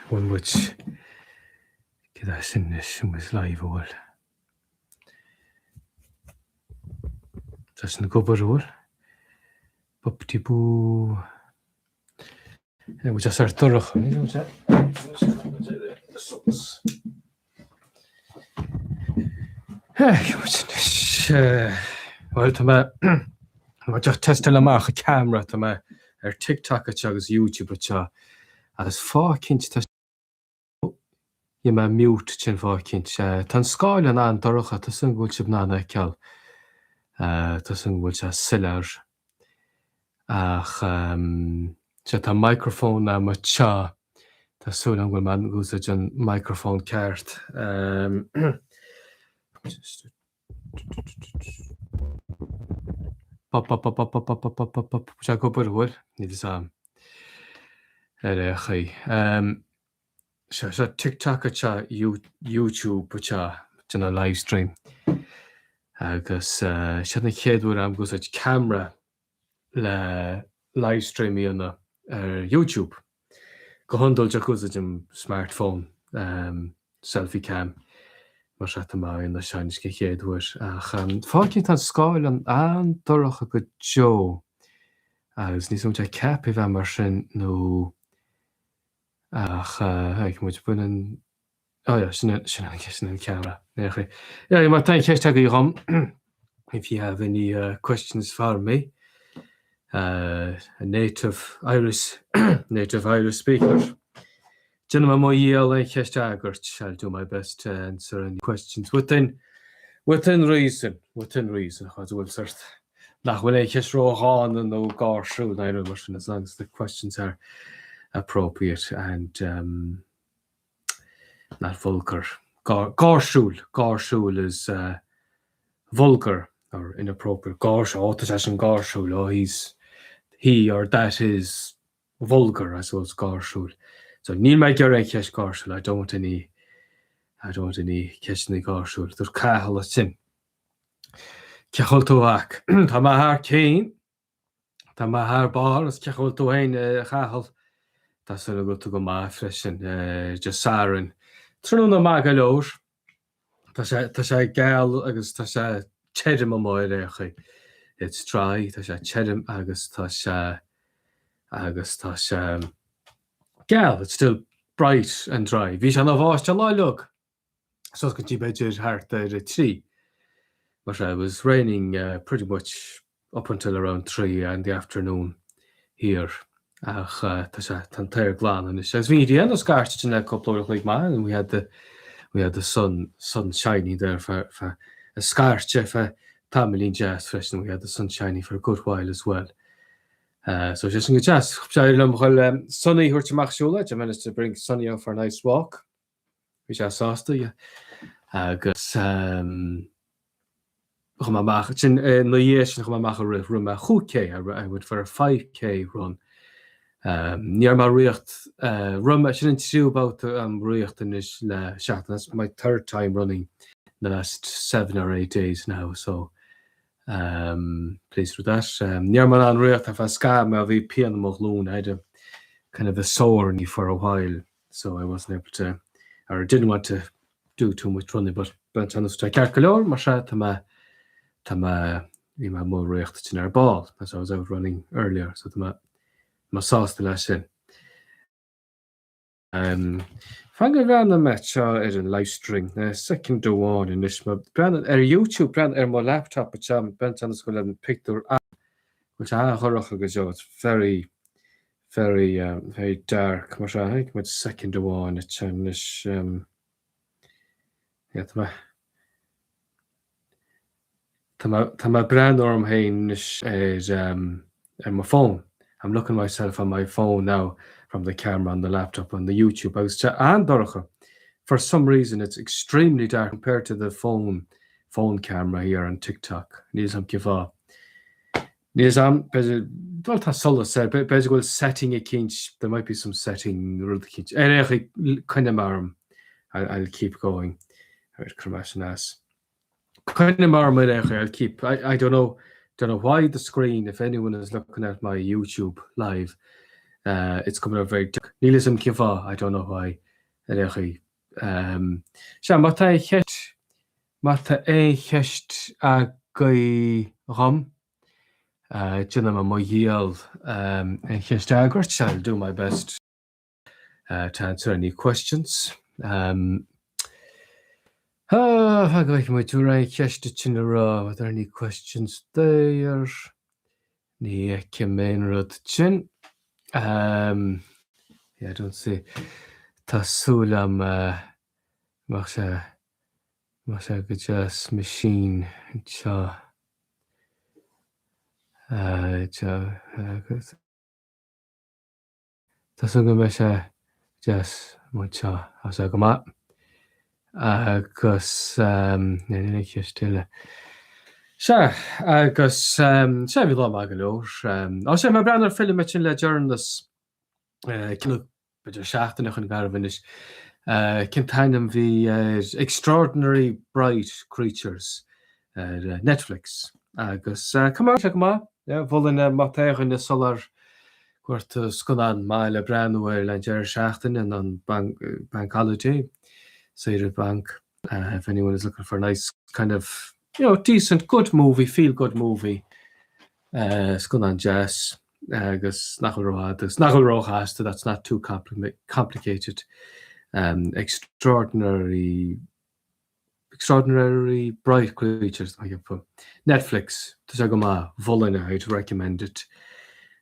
one which كذا سنش was live all. Just go all. Bopti boo. We just are torch. Well, tama. I just tested a camera tama. TikTok at YouTube at as far kinch test. Je ma mute chin far kinch. Tan scéal an torch at sy'n gwylch na cal. Sy'n gwylch scéal. Ach, ta microphone na ma cha. Ta sŵn ang man gwylch an microphone cart. Pop. Cha go bur hwyl. Ni sam. Chay. TikTok cha YouTube cha a live stream. Agus siadna chéadúir am gwylch camera le live stream ionna YouTube. Go handol ja gwylch smartphone selfie cam. Mar ma in the shines ke chéadúir. Fácinn tan scéal an torch a go Joe. Agus ní som cap I bheith mar sin nó ag muid bunan sin camera. Yeah, you might thank hashtag if you have any questions for me. A native Irish speaker. Gentlemen, my hashtag, I'll do my best to answer any questions within reason. As well, sir. Nach when I kiss raw on and no gar shoe, as long as the questions are appropriate and not vulgar. Garshul is vulgar or inappropriate. Garshul, he or that is vulgar, I suppose. Garshul. So Neil might get a cash garshul. I don't want any cash in the garshul. There's Cahal sin. Cahal toak. Tamahar Kane. Tamahar bar as Cahal to Hain Cahal. That's a good to go ma fresh and just Sarin. Trun na magalor. Tasha gal agus tasha chedem a moire. It's dry. Tasha chedem agus tasha gal. It's still bright and dry. Vishan of Australia look. So could you bet your heart there at 3. But it was raining pretty much up until around 3 in the afternoon here. Ach, tasha tantair glan and it's really and the scarce in a couple of like man and we had the sun shining there for a scarce for Tamalin jazz fresh and we had the sun shining for a good while as well. So just in jazz sunny here to Machshula, I managed to bring Sunny out for a nice walk, which I saw to you. Gus I went for a 5K run. Near my riocht rum I shouldn't see about riocht in this shot. That's my 3rd time running the last 7 or 8 days now, so pleased with that. Near my on riocht if I scam my VP on the Mochloon, I had a kind of a sore knee for a while, so I wasn't able to or didn't want to do too much running, but on the strike calor my shot tama more riocht in our ball as I was out running earlier, so my sauce the last in. Fang around the match in live stream. Second to one in this brand YouTube brand my laptop which bent on the school and picked her up, which I it's very dark. I think with second to one it's on this my brand arm is my phone. I'm looking myself on my phone now from the camera on the laptop on the YouTube. I was for some reason it's extremely dark compared to the phone camera here on TikTok. Basically setting a kinch. There might be some setting kind of arm. I'll keep going. Kind of arm I'll keep. I don't know why the screen, if anyone is looking at my YouTube live, It's coming out very Nilism Kiva, I don't know why. Sha Mata cheist a goi rum. Jinna my yield and cheist I'll do my best to answer any questions. I got my two right cheist in a row. Are there any questions there? Ní main rud chin. Yeah, I don't see. Tasulam Masha just machine cha Tasung Masha just mucha asagama. Cause still. Sure, cause Shabby Law Magalo. I'll say my brother film in the journalists. But your shaft and a garvinish. Contain the extraordinary bright creatures. Netflix. Cause come on. Yeah, Volin Mater in the solar. Gwrt sconan mile Branwell and Jerry Shafton and on bank holiday. Cedar Bank. If anyone is looking for a nice kind of decent, good movie, feel good movie. Sconan jazz. Agus Snaggle has that's not too complicated. Extraordinary bright creatures. I put Netflix. Tsagama Volina, I'd recommend it.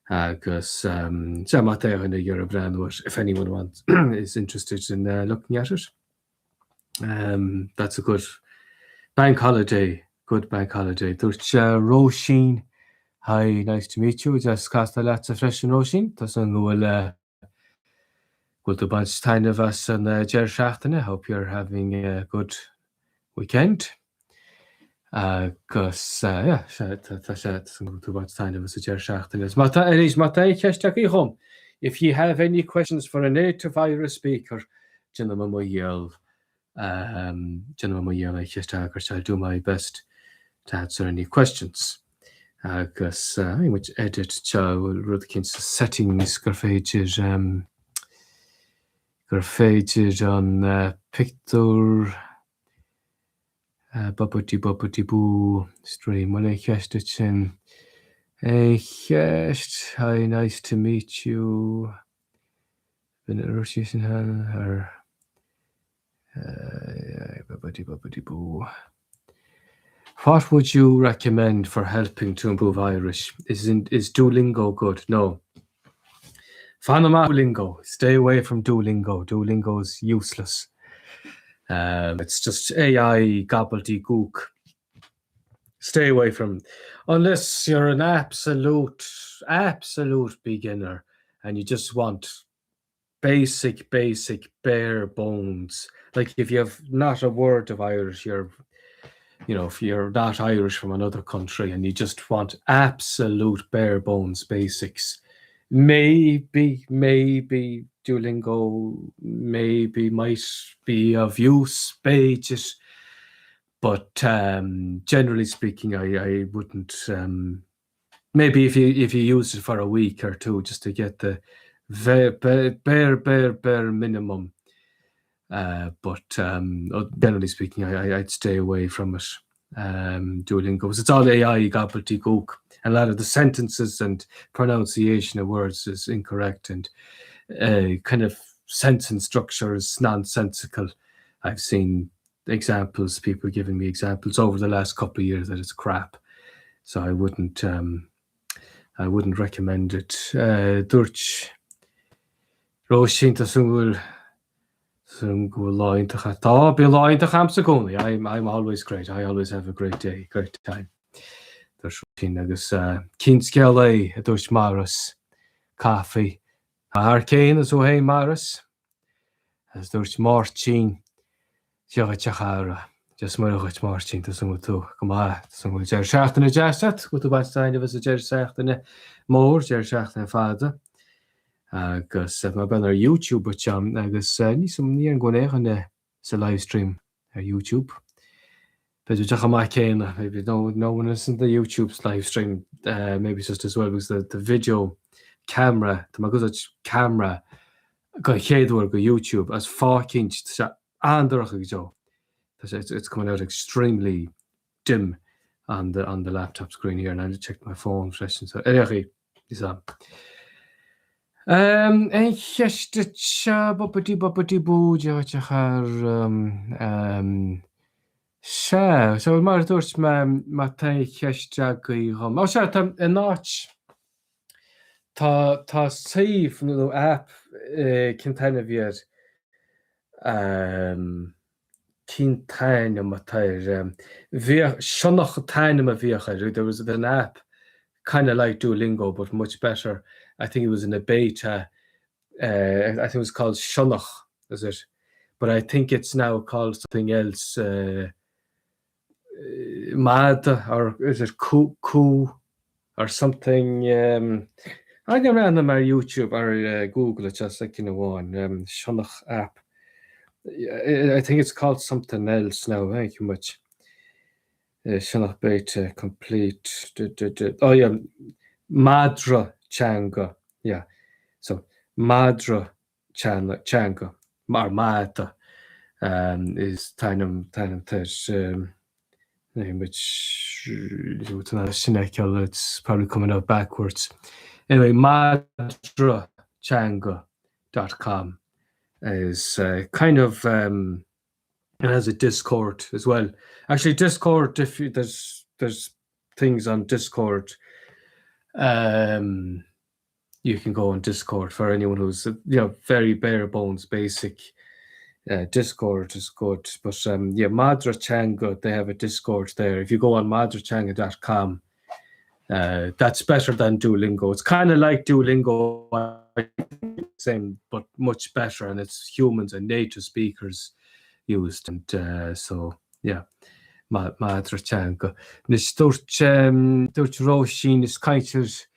Because Samate in the Europe brand, if anyone is interested in looking at it. That's a good bank holiday. Good bank holiday. There's Roisin. Hi, nice to meet you. Just cast a lot of fresh Roisin. That's on good a bunch time of us and Jer Shafton. I hope you're having a good weekend. Because that's too much time of us Jer Shafton. Home. If you have any questions for a native Irish speaker, I'll do my best to answer any questions. Because which edit will Rudkin's settings graphages on picture bubbity boo stream. Well, I cast it in. Hi, nice to meet you. Been a Russian or bubbity boo. What would you recommend for helping to improve Irish? Is Duolingo good? No. Fanama Duolingo. Stay away from Duolingo. Duolingo is useless. It's just AI gobbledygook. Stay away from, unless you're an absolute beginner and you just want basic bare bones. Like if you have not a word of Irish, if you're not Irish from another country and you just want absolute bare bones basics, maybe Duolingo might be of use, pages, but generally speaking, I wouldn't. Maybe if you use it for a week or two just to get the bare minimum. But generally speaking, I'd stay away from it. Duolingo, because it's all AI gobbledygook, and a lot of the sentences and pronunciation of words is incorrect, and kind of sentence structure is nonsensical. I've seen examples, people giving me examples over the last couple of years that it's crap. So I wouldn't recommend it. Dúirt Roisin Sungul line to Tá be line to Chamsagoni. I'm always great. I always have a great day, great time. There's Roisin agus Kinskelly, Dúirt Maris, Coffee, Arcane as O'Hay Maris, as Dúirt Martin, Chachara. Just Marich Martin to some to come out, some Jer Shafton a Jasset, with the best sign of us a Jer Shafton more, Jer Shafton father. Because my brother YouTube, but I guess some near going on a live stream YouTube. But maybe no one is in the YouTube's live stream. Maybe it's just as well as the video camera, tá go camera go chéadúir go YouTube as fácinint se andarach go. It's coming out extremely dim on the laptop screen here, and I just checked my phone session. So anyway, is that. En cheiste boppatí bú se so mar dúirt me ta cheiste go hom. Á se an náit tá saomh nó app cintainna bhíad cintainna má tair bhí seannach tainna a bhíocha. There was an app kind of like Duolingo, but much better. I think it was in a beta. I think it was called Shunach, is it? But I think it's now called something else. Mad, or is it Ku or something? I can run them on YouTube or Google it, just like one Shunach app. I think it's called something else now. Thank you much. Shunach beta complete. Oh yeah, Madra Changa. Yeah. So Madra Changa. Mar Mata is Tainum which it's probably coming out backwards. Anyway, madrachanga.com is kind of it has a Discord as well. Actually, Discord, if there's things on Discord, you can go on Discord for anyone who's very bare bones basic. Discord is good, but Madrachanga, they have a Discord there. If you go on madrachanga.com, that's better than Duolingo. It's kind of like Duolingo, same but much better, and it's humans and native speakers used, and so yeah, Madrachanga. Nis dúirt Roisin is kaitir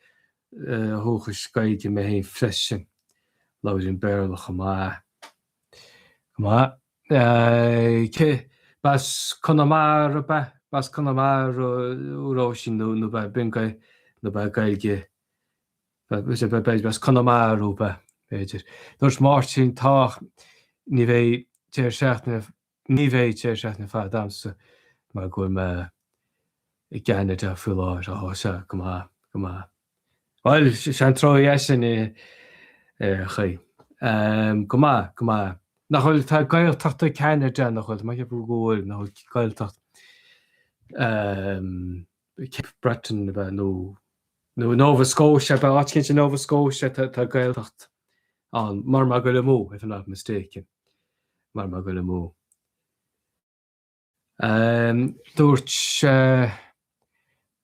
hoogis gaige me heen freshen loudin berlach ma ke bas Connemara Roisin no ba bingai no ba gaige bas Connemara ba beter. Dúirt Martin tá ní bheith tíir seachna fa damsa mar go me I Canada full se go. Well, sean troi sin chu go nachhfuil tá gailteachta Canada nachhfuil mai bú ggóil nachhfuil gailtecht Cape Breton nó Nova Scotia ba ácinn Nova Scotia tá gailtecht an mar go le mó, if I'm not mistaken. Mar go le mó. Dúirt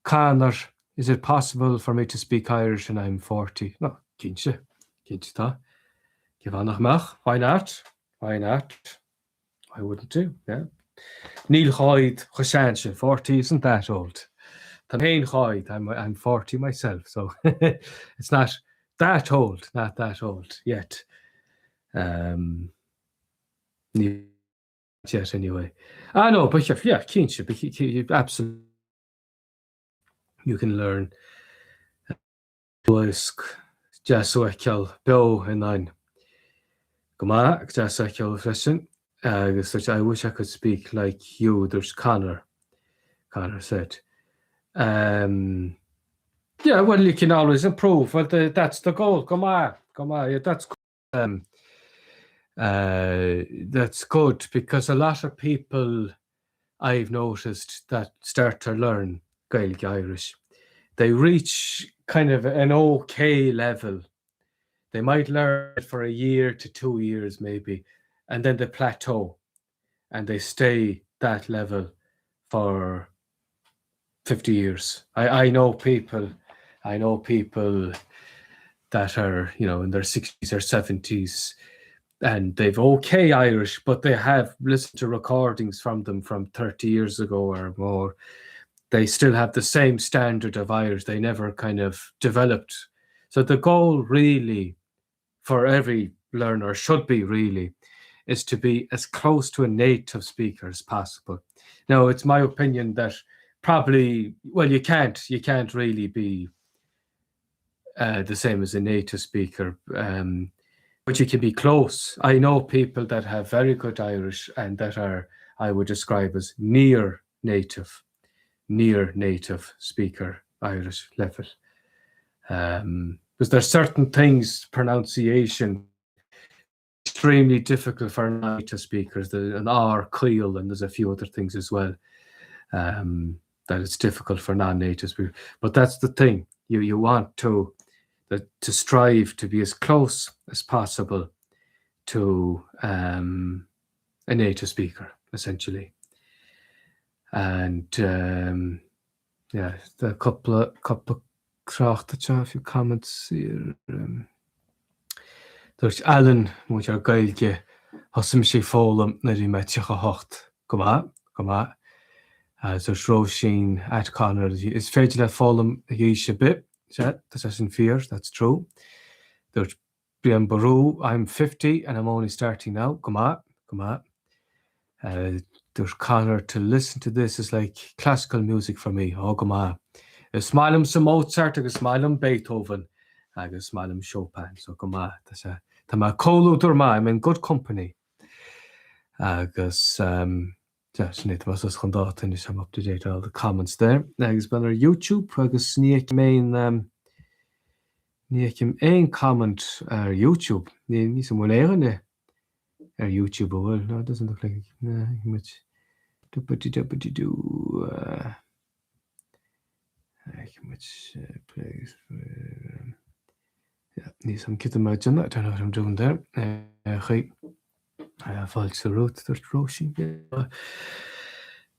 Connor, is it possible for me to speak Irish and I'm 40? No, cinse tá. Give annach mach. Why not? Why wouldn't do? Yeah. Neil Hyde, Choshanche, 40 isn't that old. Tampain Hyde, I'm 40 myself, so it's not that old yet. Yet anyway. I know, but yeah, cinse, absolutely. You can learn Luisk Jesuical Bill and then Goma Jesuical Christian. I wish I could speak like you. There's Connor said. Yeah, well, you can always improve. Well, that's the goal. Goma. Yeah, that's that's good because a lot of people I've noticed that start to learn Gaelic Irish, they reach kind of an okay level. They might learn it for a year to 2 years maybe, and then they plateau and they stay that level for 50 years. I know people that are, in their 60s or 70s, and they've okay Irish, but they have listened to recordings from them from 30 years ago or more. They still have the same standard of Irish. They never kind of developed. So the goal really for every learner should be really is to be as close to a native speaker as possible. Now, it's my opinion that probably, well, you can't really be the same as a native speaker. But you can be close. I know people that have very good Irish and that are, I would describe as near native speaker Irish level. Because there's certain things, pronunciation, extremely difficult for native speakers. There's an R, Keel, and there's a few other things as well that it's difficult for non-native speakers. But that's the thing. You want to strive to be as close as possible to a native speaker, essentially. And yeah, a couple of a few comments here. There's Alan, which are gailge, hosum she fólam na rí me ticha hocht. Go ma. There's Roisin at Connor. Is fair le fólam a she bit. That's in fears, that's true. There's Brian Baru, I'm 50 and I'm only starting now. Come on. There's Connor, to listen to this is like classical music for me. Oh, come on. Smilem some Mozart, agus smilem Beethoven, agus smilem Chopin. So come on. That's a colu durma, I'm in good company. Agus just need to was conduct and I'm up to date all the comments there. Agus ben YouTube, agus sneak main ein comment YouTube. Ní some one eigen YouTube. Well, no, it doesn't look like much. Much place. Yeah, need some kid imagine. I don't know what I'm doing there. I have also wrote the Roisin.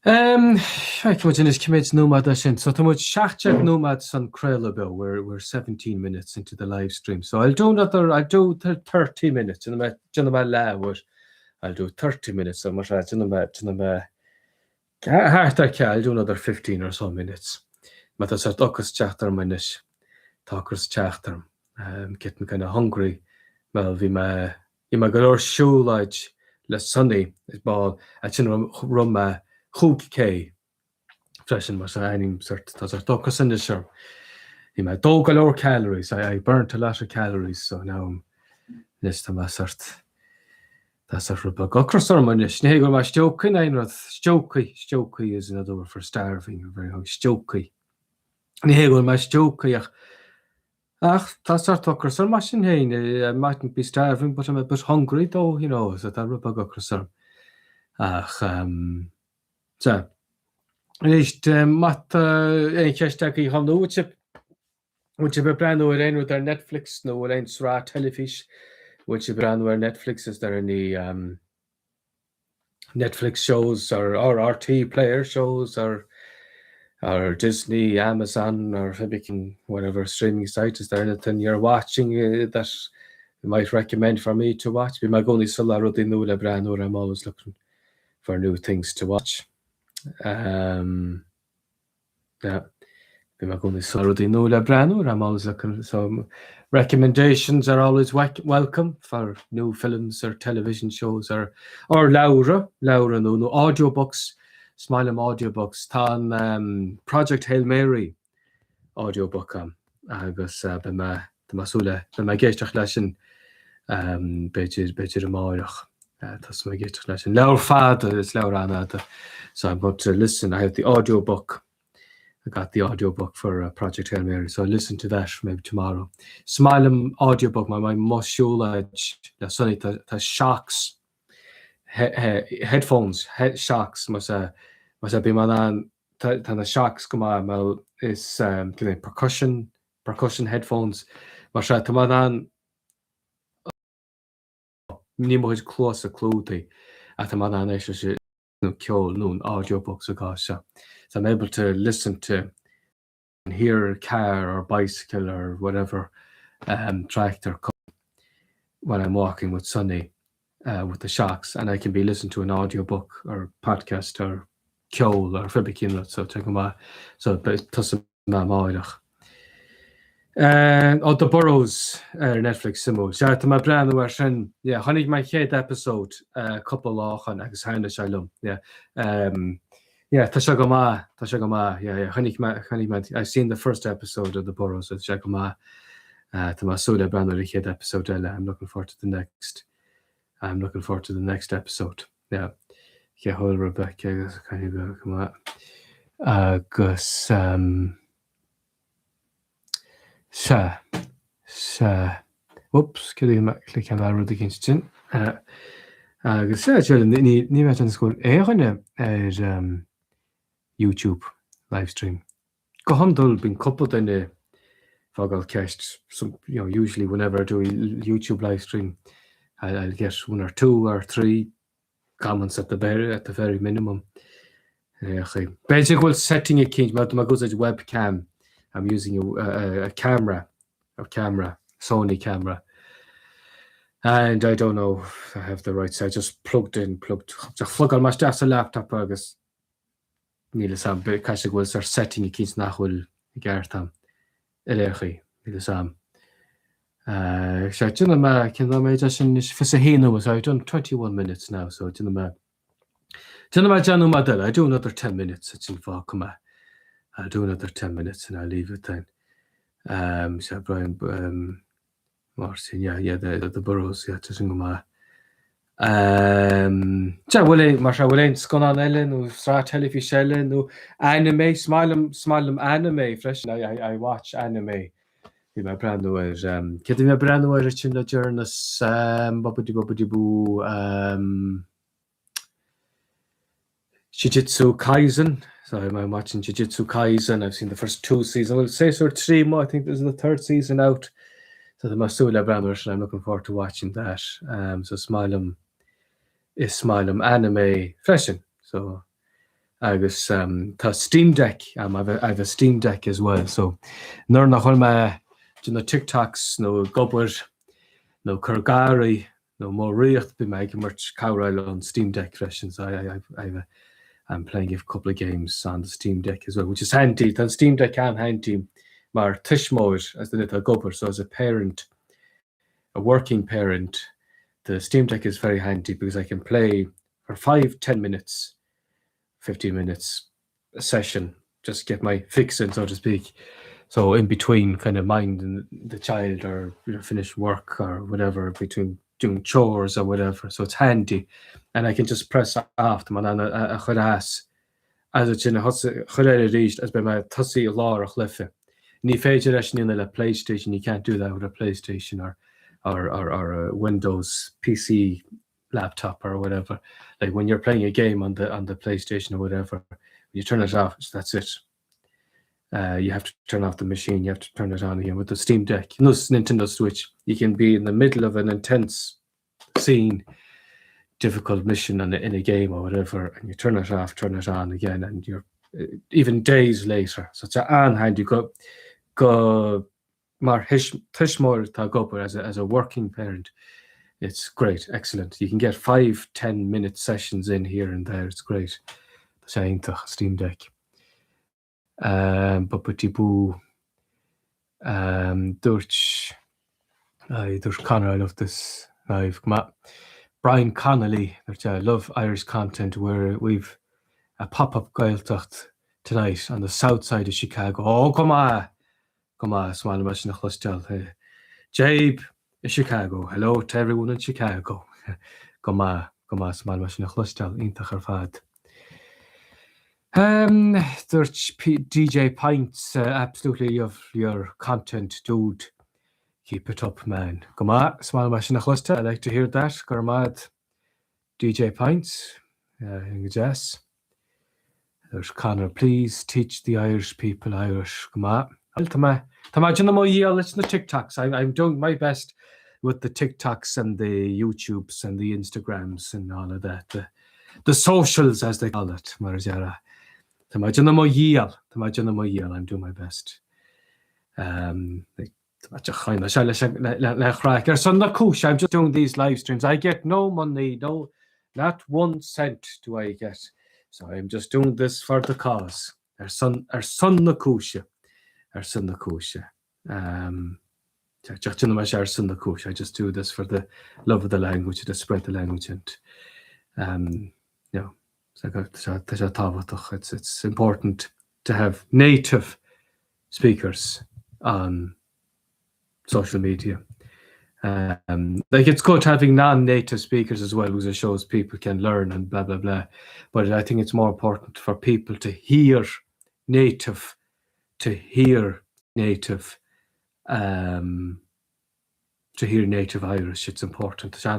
I can imagine this commits nomad sin. So much Shachcheck nomads on Krelabo. We're 17 minutes into the live stream. So I'll do 30 minutes. And I'll do 30 minutes. So much I'll do another 15 or so minutes. But that's a talkers chatter minish. Talkers chatter. Getting kind of hungry. Well, we may go or show like last Sunday. It's ball. I can run Hoek K. Freshen was I'm certain that's a talkers in the show. He might dog a lot of calories. I burnt a lot of calories, so now I'm list of my sort. That's a rubber across our money. Snaggle my stoking. I know stoky is another word for starving. Very hungry. Stoky. Snaggle my stoky. That's our talkers are machine hay. I mightn't be starving, but I'm a bit hungry though, you know, so that rubber across our. So, echt mat hashtag han which be brand new ein with their Netflix no ein sra television which brand where Netflix is there any Netflix shows or RT player shows or Disney, Amazon or whatever streaming site is there anything you're watching that you might recommend for me to watch? Be my only solar the new brand or I'm always looking for new things to watch. Yeah, I'm always looking. So recommendations are always welcome for new films or television shows or Laura no audiobooks, Smilem audiobooks. Tan Project Hail Mary audiobook agus be ma geistach leis beidir amach. That's my get to Laura father is Laura Anna. So I'm going to listen. I have the audiobook. I got the audiobook for Project Hail Mary, so I'll listen to that maybe tomorrow. Smilem audiobook, my most show sunny the shocks headphones shocks must be my the shocks come on is percussion headphones must to ní muid close a clútaí at the man éis ceol noon audiobooks so I'm able to listen to and hear a car or bicycle or whatever tractor when I'm walking with Sunny with the shocks, and I can be listening to an audiobook or podcast or ceol or fibikin so take them so but tussam máidech. The Burrows Netflix Simo. Shout to my brand where shin. Yeah, honey my head episode couple lachan agus haine shalom. Yeah. Yeah, Tashagama. Yeah, honey I've seen the first episode of the Burrows with Shagama. Tá súla brand ar chéad episode eile. I'm looking forward to the next episode. Yeah. Hol Rebecca agus kind go cuma agus se whoops click an ru against sin agus ní me an school éhanne YouTube livestream. Go handul been coupled in the Fogal cast some usually whenever I do a YouTube live stream I'll get 1 or 2 or 3 comments at the very minimum. Basically setting a change but my goes webcam. I'm using a camera, Sony camera. And I don't know if I have the right side. I just plugged plug on my staff a laptop agus Níl sam caiise bhfuil ar setting a cís nachhfuil I gceartam iléchi níl sam. So duna me cin méid sin fis a híanú so I've done 21 minutes now so duna me deanú madil I do another 10 minutes it's in fá cuma. I'll do another 10 minutes and I'll leave it then. So Brian Martin the Burrows tusin go ma. Bhfuil mar se bhfuil scon an eile nó srá telefís eile nó anime smailm anime freisin I watch anime. Bhí me brandú ar cé me brandú ar sin le dearnas bú Jujutsu Kaisen. So I'm watching Jujutsu Kaisen. I've seen the first 2 seasons. Well, 6 or 3 more. I think this is the 3rd season out. So the Masula Branders, and I'm looking forward to watching that. So Smilem anime freshen. So I guess the Steam Deck. I have a Steam Deck as well. So nor na holma no TikToks, no gobber, no Kurgari, no more riach be making much cowrail on Steam Deck freshen. So I'm playing a couple of games on the Steam Deck as well, which is handy. The Steam Deck can handy mar tishmoir as the little gopper. So as a parent, a working parent, the Steam Deck is very handy because I can play for 5-10 minutes, 15 minutes a session, just get my fix in, so to speak. So in between kind of minding the child or finish work or whatever, between doing chores or whatever, so it's handy, and I can just press off them and a chudas as it's in a chuda reached as by my tussy law or chlife. Ní féidir in a PlayStation, you can't do that with a PlayStation or a Windows PC laptop or whatever. Like when you're playing a game on the PlayStation or whatever, you turn it off, that's it. You have to turn off the machine, you have to turn it on again. With the Steam Deck, no Nintendo Switch, you can be in the middle of an intense scene, difficult mission in a game or whatever, and you turn it off, turn it on again, and you're even days later. So it's an hand you go mar tishmor tá gopur as a working parent. It's great, excellent. You can get 5-10 minute sessions in here and there. It's great. Saying the Steam Deck. But Dúirt Connor, I love this live. Brian Connolly, I love Irish content where we've a pop-up Gaeltacht tonight on the south side of Chicago. Oh, come on, smile much in the hostel. Jabe in Chicago. Hello to everyone in Chicago. Come on, smile much in the hostel. Inta Harfad. There's DJ Pints, absolutely of your content, dude. Keep it up, man. Come on, smile much in the hostel. I like to hear that. Gormad, DJ Pints. Yes. There's Connor, please teach the Irish people Irish. Come on. Tama listen to TikToks. I'm doing my best with the TikToks and the YouTubes and the Instagrams and all of that. The socials, as they call it. Marjara. I'm doing my best. I'm just doing these live streams. I get no money, not 1 cent do I get. So I'm just doing this for the cause. Our son na cúise. I just do this for the love of the language, to spread the language, and it's important to have native speakers on social media. Like it's good having non-native speakers as well, because it shows people can learn and blah blah blah. But I think it's more important for people to hear native, um, to hear native Irish. It's important. Ga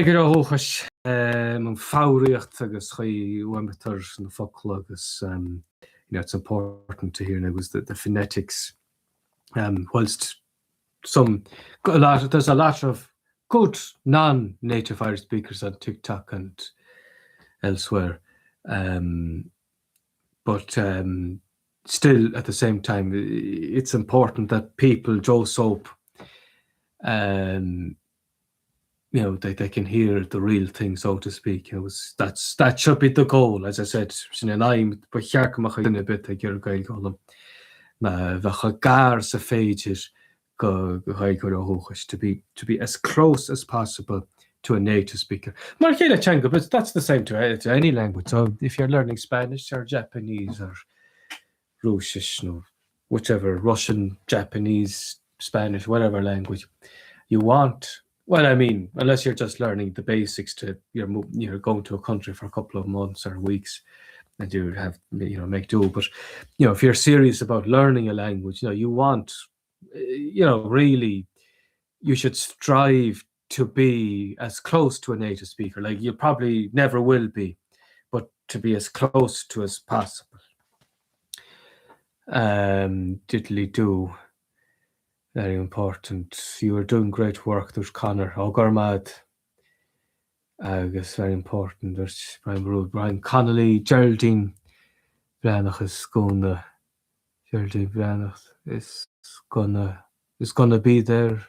gur hóchas an fáíocht agus chuimitar an fola agus it's important to hear was the phonetics. Whilst there's a lot of good non-native Irish speakers on TikTok and elsewhere, but still at the same time it's important that people dose up, they can hear the real thing, so to speak. That should be the goal, as I said. To be as close as possible to a native speaker. But that's the same to any language. So if you're learning Spanish or Japanese or Russian, whichever, Russian, Japanese, Spanish, whatever language you want. Well, I mean, unless you're just learning the basics you're going to a country for a couple of months or weeks and you have, make do. But, if you're serious about learning a language, you want, really, you should strive to be as close to a native speaker. Like you probably never will be, but to be as close to as possible. Diddly do. Very important. You are doing great work. There's Connor O'Gormad. Agus very important. There's Brian Connolly, Geraldine Branach is gonna. Geraldine Branach is gonna be there.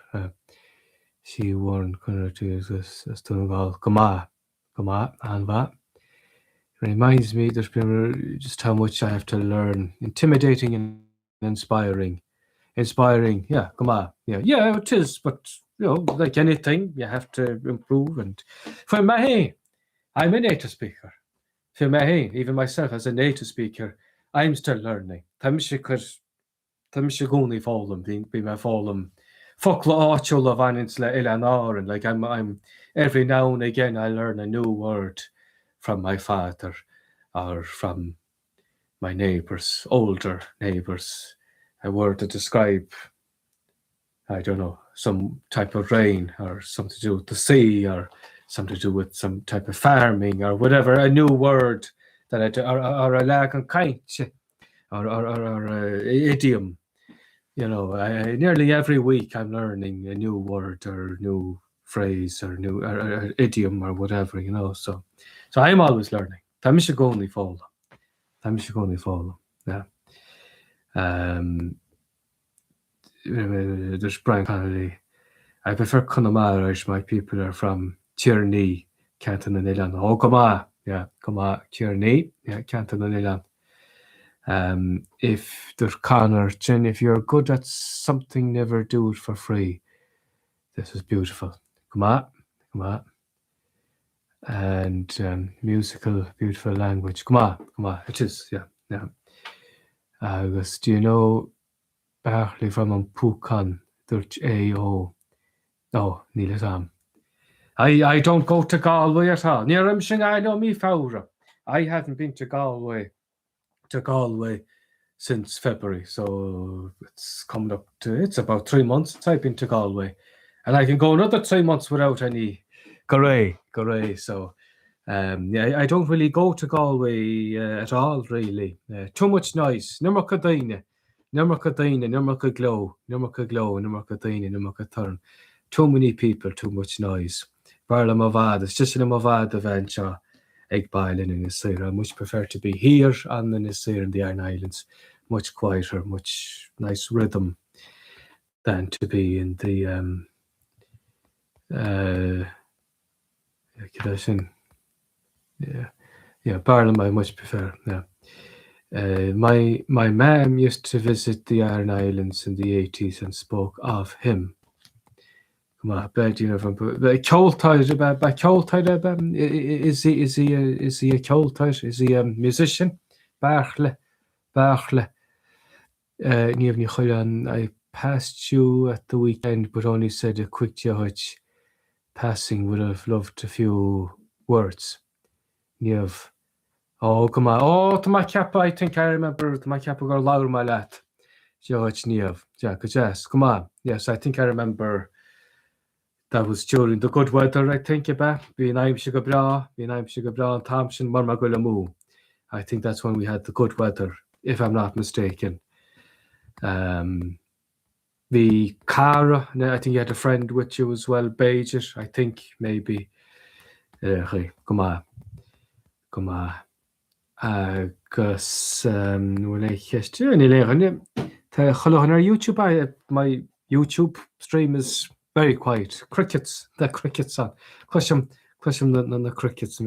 She weren't gonna do this as doing all. Gama, and that. Reminds me, there's been just how much I have to learn. Intimidating and inspiring. Yeah, come on. Yeah, it is, but like anything, you have to improve. And for me, I'm a native speaker. For me, even myself as a native speaker, I'm still learning. Tam się goni fálam, be my fálam. Fokla áchul of aninsle ilanar, and like I'm every now and again I learn a new word from my father or from my neighbors, older neighbors. A word to describe, I don't know, some type of rain or something to do with the sea or something to do with some type of farming or whatever, a new word that I do, or a lag on kite or idiom. Nearly every week I'm learning a new word or new phrase or new or idiom or whatever, So I'm always learning. Tá should go only follow. Yeah. There's Brian Connolly. I prefer Connemara. My people are from Tierney, Canton and Ilan. Oh, come on, Tierney, Canton and Ilan. If there's Connor, Jen, if you're good at something, never do it for free. This is beautiful. Come on. And musical, beautiful language. Come on. It is, yeah. Agus, do you know Barley from an Pucan, Dutch A.O. No, Neil Sam. I don't go to Galway at all. Near I know me Fowra. I haven't been to Galway since February, so it's coming up to, it's about 3 months since I've been to Galway. And I can go another 3 months without any Garay. So I don't really go to Galway at all, really. Too much noise. Number Cadina, number glow, too many people, too much noise. Barla Mavad, it's just in a Mavad event, egg boiling in Nisir. I much prefer to be here on the Nisir in the Iron Islands. Much quieter, much nice rhythm than to be in the Barlam I much prefer. My mum used to visit the Iron Islands in the 80s and spoke of him. Come on, bed, from is he a Kjoltide? Is he a musician? Barchle. Níamh ní chuileán, I passed you at the weekend, but only said a quick which passing would have loved a few words. Níamh, oh, come on. Oh, to my cap, I think I remember to my cap got louder my lad. Which Níamh. Yeah, good yes. Come on. Yes, I think I remember that was during the good weather, I think, about being aimse go bra and Thompson mar go moo. I think that's when we had the good weather, if I'm not mistaken. The Cara, I think you had a friend with you as well, Beijing, I think, maybe. Come on. Agus when I kissed you, on our YouTube, my YouTube stream is very quiet. Crickets, the crickets on. Question the crickets.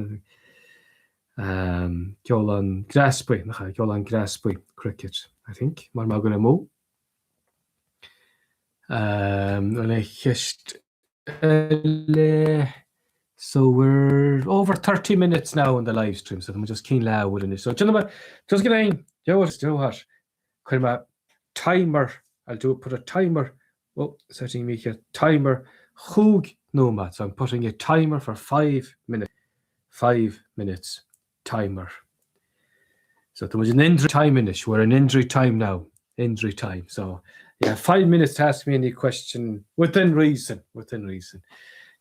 Giolan Graspy cricket, I think. Mar má gona mó. When I kissed so we're over 30 minutes now on the live stream, so I'm just keen loud with it. So gentlemen, just get in. Joe kind of timer. I'll put a timer. Oh, setting me a timer. Hug nomad. So I'm putting a timer for 5 minutes. 5 minutes timer. So there was an injury time in it. We're in injury time now. Injury time. So yeah, 5 minutes to ask me any question within reason.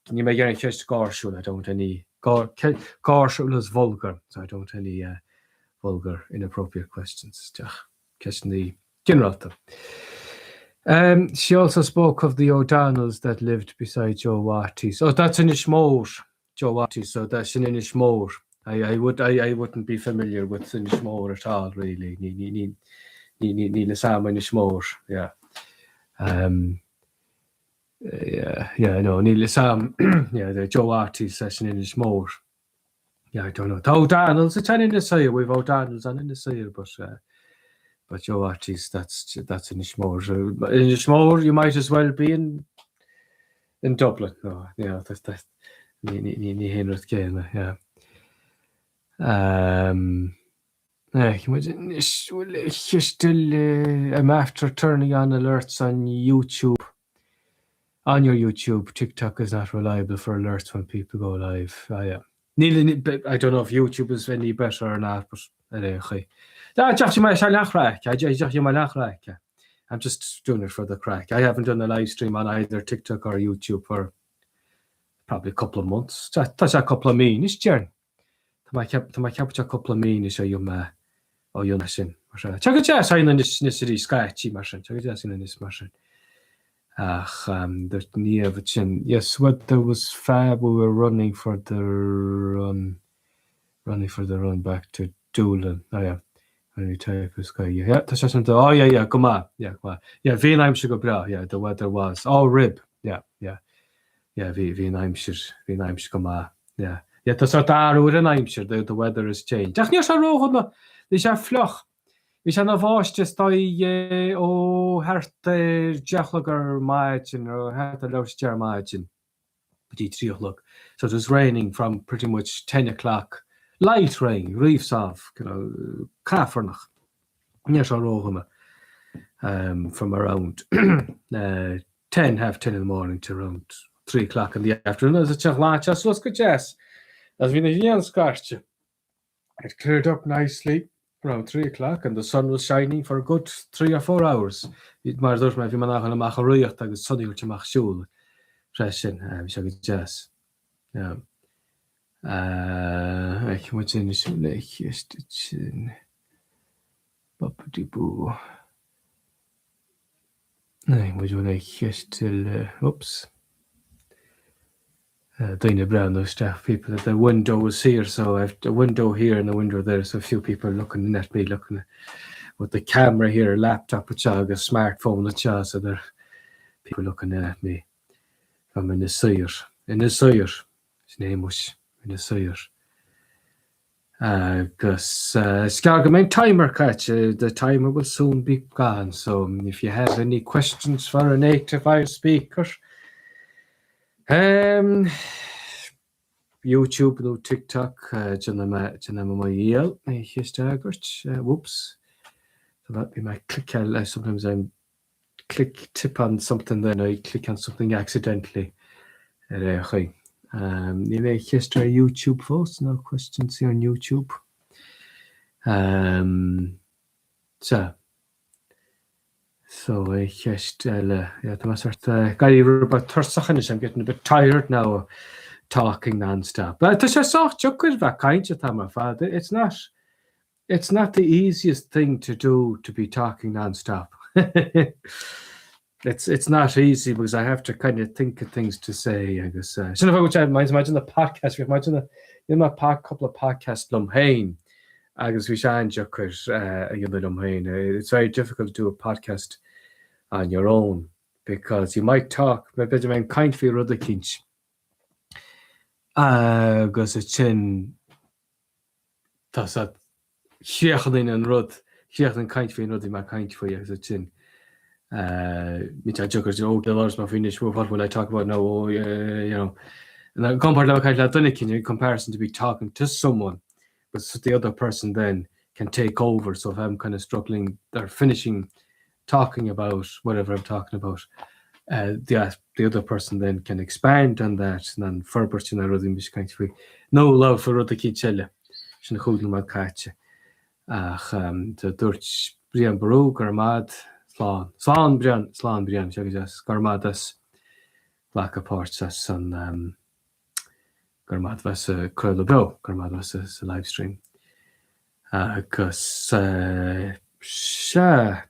Can you make any question? Garshul? I don't any. Garshul is vulgar, so I don't any vulgar, inappropriate questions. Question the general. She also spoke of the O'Donnells that lived beside Joe Watty. So that's in Ishmore, Joe Watty. So that's in Ishmore. I wouldn't be familiar with Ishmore at all, really. Ni Sam in Ishmore, yeah. Yeah, no, Neil Sam, yeah, the Joe Watty session in Ishmore. Yeah, I don't know. The O'Donnells, it's in the sire. We've O'Donnells on in the sire, but Joe Watty's that's in Ishmore. In Ishmore, you might as well be in Dublin. No, yeah, that's ni Henrik Kane, yeah. I'm after turning on alerts on YouTube. On your YouTube, TikTok is not reliable for alerts when people go live. I don't know if YouTube is any better or not, but I'm just doing it for the crack. I haven't done a live stream on either TikTok or YouTube for probably a couple of months. That's a couple of minutes, Jern. My cap a couple of minutes, you machine. Check it out, in this city, sketchy machine. Check it out in this machine. The near yes, what there was fab. We were running for the run back to Doolin. Oh yeah, only type of sky. Yeah, that's just oh yeah. Come on, yeah. Vienheim should go bra. Yeah, the weather was rib. Yeah. Vienheim should come on. Yeah. That's what I would an Aimshire. The weather has changed. Ach, níos rohna. This are floch. Vi an bháiste stoi hart deachlagar maidin or hart a leuster maidin. But 3 o'clock. So it was raining from pretty much 10 o'clock. Light rain, reefs off, Kafernach. Níos rohna. From around 10, half 10 in the morning to around 3 o'clock in the afternoon. As a chachlacha, so it's good, yes. As we know, it cleared up nicely around 3 o'clock, and the sun was shining for a good 3 or 4 hours. It might have been a macharoyach that the sunny which a machshul. Freshen, jazz. Yeah. I can watch in this lake yesterday. Boppity boo. I would you like yesterday? Oops. Dana Brown, those staff people, that the window was here, so I have the window here and the window there, so a few people looking at me, looking with the camera here, laptop, a smartphone, so there are people looking at me. I'm in the sire. His name was in the sire. Because Scargamain timer catch, the timer will soon be gone, so if you have any questions for a native Irish speaker, YouTube, no TikTok, Janama my eel, whoops. So that'd be my click. Sometimes I tip on something, then I click on something accidentally. History YouTube posts, no questions here on YouTube. So I just I'm getting a bit tired now talking non-stop. But it's not the easiest thing to do, to be talking non-stop. It's not easy because I have to kind of think of things to say, I guess. So if I would imagine the podcast, imagine my couple of podcasts lumhain, agus we shan juckers lumhain. It's very difficult to do a podcast on your own because you might talk, maybe you might kind for other kinch. Because it's in that Sheachlin and Rud, Sheachlin kind for another, my kind for you as a chin. Jokers, the Lord's my finish. What will I talk about now? And I compared to kind of in comparison to be talking to someone, but the other person then can take over. So if I'm kind of struggling or finishing talking about whatever I'm talking about, the other person then can expand on that, and then further to another kind of no love for other kids. Sin chúdal má caite ach de dúirt Brian Barú Garmad Slán Brian segus Garmadas Blacaport san Garmad was a Cruel Bill Garmad was a live stream agus shut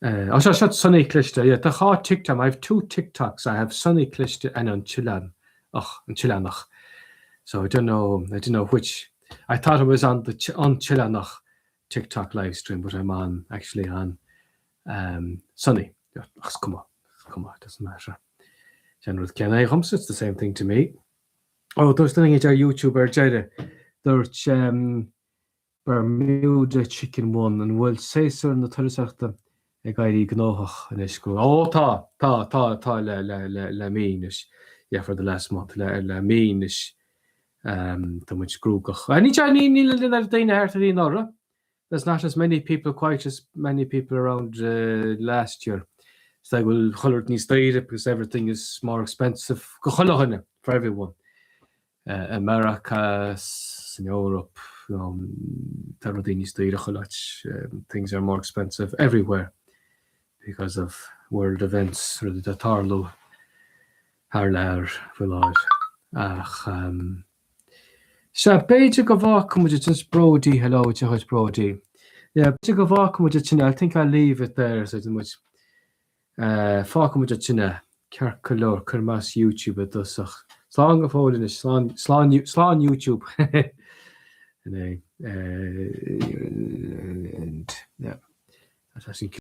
Sunny Clishta. Yeah, the hard TikTok. I have 2 TikToks. I have Sunny Clishta and on Chilanach. So I don't know which. I thought it was on the Chilanach TikTok live stream, but I'm actually on Sunny. Yeah, come on, it doesn't matter. It's the same thing to me. Oh, there's the thing is our YouTuber Jada. There's Bermuda Chicken One, and we'll say so in the Thursday. I got ignoch and it's go. Oh, ta la meanish. Yeah, for the last month la meanish. The much grugach. And each there's not as many people, quite as many people around last year. So I will color it because everything is more expensive for everyone. America, in Europe, things are more expensive everywhere because of world events, or the Tarlo, Harlar, Village. So, Beja Gavak, which is just Brody, hello, which is Brody. Yeah, Beja Gavak, which is I think I'll leave it there, so much. Falcon with China, Kerkalor, Kermas YouTube, at the Slong of Odin, Slon YouTube. And yeah, that's actually.